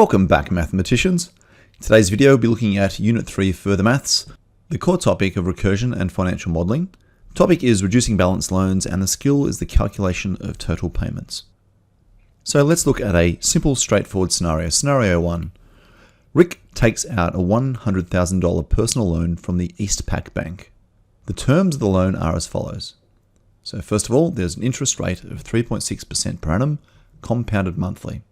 Welcome back, mathematicians. In today's video, we'll be looking at Unit 3 Further Maths, the core topic of recursion and financial modelling. The topic is reducing balance loans, and the skill is the calculation of total payments. So let's look at a simple, straightforward scenario. Scenario 1. Rick takes out a $100,000 personal loan from the Eastpak Bank. The terms of the loan are as follows. So first of all, there's an interest rate of 3.6% per annum, compounded monthly,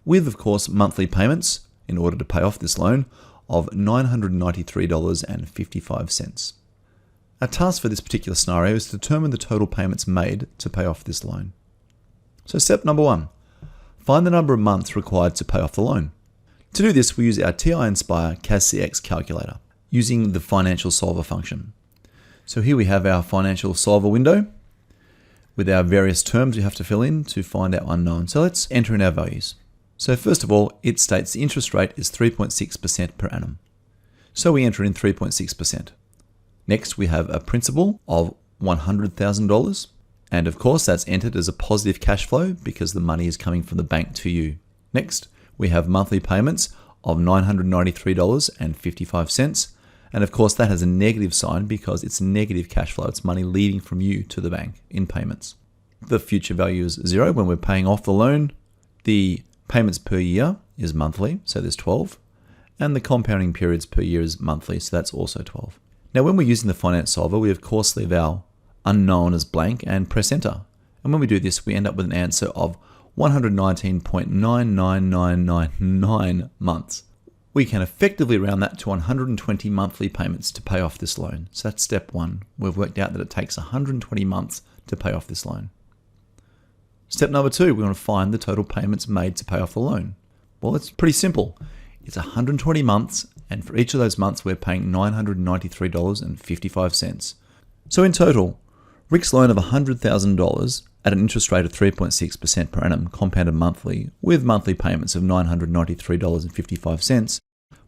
with, of course, monthly payments, in order to pay off this loan, of $993.55. Our task for this particular scenario is to determine the total payments made to pay off this loan. So step number 1, find the number of months required to pay off the loan. To do this, we use our TI-Nspire CAS CX calculator, using the financial solver function. So here we have our financial solver window, with our various terms we have to fill in to find our unknown. So let's enter in our values. So first of all, it states the interest rate is 3.6% per annum. So we enter in 3.6%. Next, we have a principal of $100,000. And of course, that's entered as a positive cash flow because the money is coming from the bank to you. Next, we have monthly payments of $993.55. And of course, that has a negative sign because it's negative cash flow. It's money leaving from you to the bank in payments. The future value is 0 when we're paying off the loan. The payments per year is monthly, so there's 12. And the compounding periods per year is monthly, so that's also 12. Now, when we're using the finance solver, we of course leave our unknown as blank and press enter. And when we do this, we end up with an answer of 119.99999 months. We can effectively round that to 120 monthly payments to pay off this loan. So that's step 1. We've worked out that it takes 120 months to pay off this loan. Step number 2, we want to find the total payments made to pay off the loan. Well, it's pretty simple. It's 120 months, and for each of those months, we're paying $993.55. So in total, Rick's loan of $100,000 at an interest rate of 3.6% per annum, compounded monthly, with monthly payments of $993.55,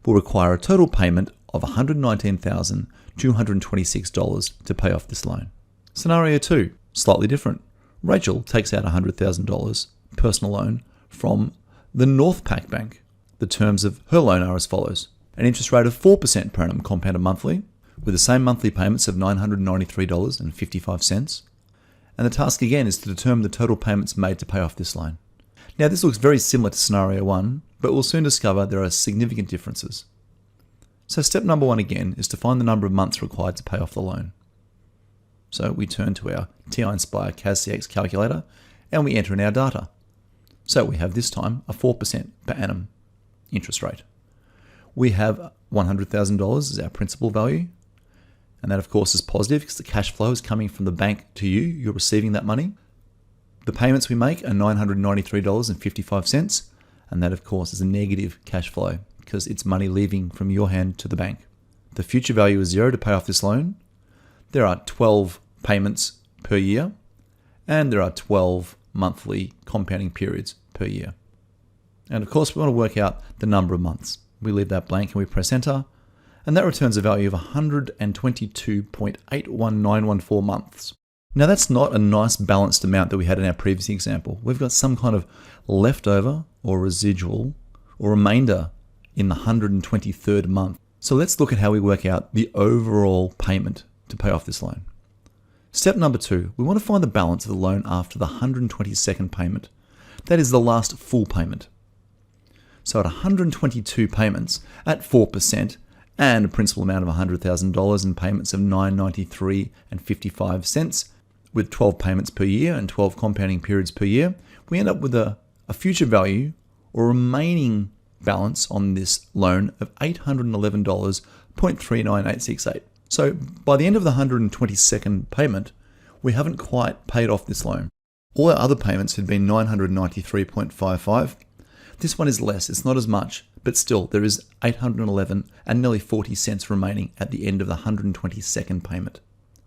will require a total payment of $119,226 to pay off this loan. Scenario 2, slightly different. Rachel takes out $100,000 personal loan from the Northpak Bank. The terms of her loan are as follows. An interest rate of 4% per annum compounded monthly, with the same monthly payments of $993.55. And the task again is to determine the total payments made to pay off this loan. Now, this looks very similar to scenario 1, but we'll soon discover there are significant differences. So step number 1 again is to find the number of months required to pay off the loan. So we turn to our TI-Nspire CAS CX calculator and we enter in our data. So we have this time a 4% per annum interest rate. We have $100,000 as our principal value. And that of course is positive because the cash flow is coming from the bank to you. You're receiving that money. The payments we make are $993.55. And that of course is a negative cash flow because it's money leaving from your hand to the bank. The future value is 0 to pay off this loan. There are 12 payments per year, and there are 12 monthly compounding periods per year. And of course, we want to work out the number of months. We leave that blank and we press enter, and that returns a value of 122.81914 months. Now that's not a nice balanced amount that we had in our previous example. We've got some kind of leftover or residual or remainder in the 123rd month. So let's look at how we work out the overall payment to pay off this loan. Step number 2, we want to find the balance of the loan after the 122nd payment. That is the last full payment. So at 122 payments at 4% and a principal amount of $100,000 and payments of $993.55 with 12 payments per year and 12 compounding periods per year, we end up with a future value or remaining balance on this loan of $811.39868. So by the end of the 122nd payment, we haven't quite paid off this loan. All our other payments had been $993.55. This one is less, it's not as much, but still there is $811 and nearly 40 cents remaining at the end of the 122nd payment.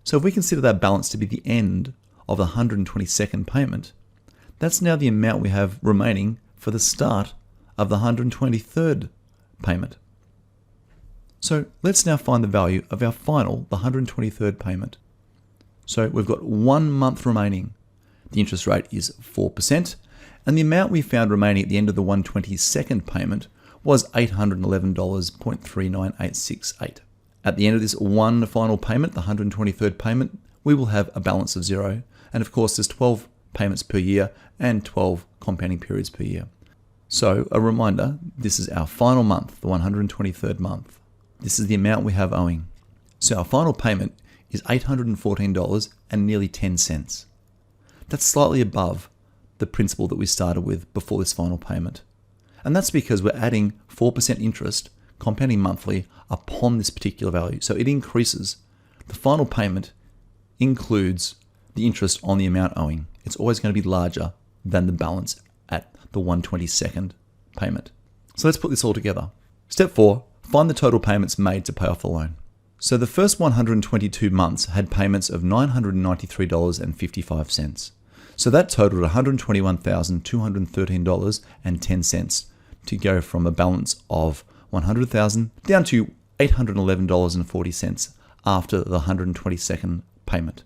So if we consider that balance to be the end of the 122nd payment, that's now the amount we have remaining for the start of the 123rd payment. So let's now find the value of our final, the 123rd payment. So we've got 1 month remaining. The interest rate is 4%, And the amount we found remaining at the end of the 122nd payment was $811.39868. At the end of this one final payment, the 123rd payment, we will have a balance of 0. And of course, there's 12 payments per year and 12 compounding periods per year. So a reminder, this is our final month, the 123rd month. This is the amount we have owing. So our final payment is $814 and nearly 10 cents. That's slightly above the principal that we started with before this final payment. And that's because we're adding 4% interest, compounding monthly, upon this particular value. So it increases. The final payment includes the interest on the amount owing. It's always going to be larger than the balance at the 122nd payment. So let's put this all together. Step 4, find the total payments made to pay off the loan. So the first 122 months had payments of $993.55. So that totaled $121,213.10 to go from a balance of $100,000 down to $811.40 after the 122nd payment.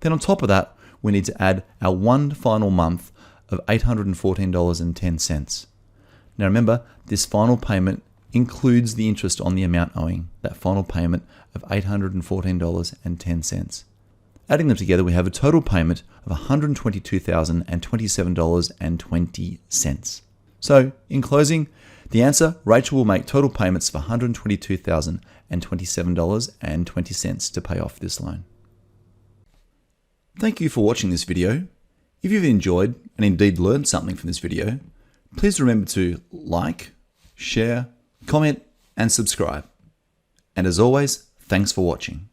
Then on top of that, we need to add our one final month of $814.10. Now remember, this final payment includes the interest on the amount owing, that final payment of $814.10. Adding them together, we have a total payment of $122,027.20. So, in closing, the answer, Rachel will make total payments of $122,027.20 to pay off this loan. Thank you for watching this video. If you've enjoyed and indeed learned something from this video, please remember to like, share, comment, and subscribe. And as always, thanks for watching.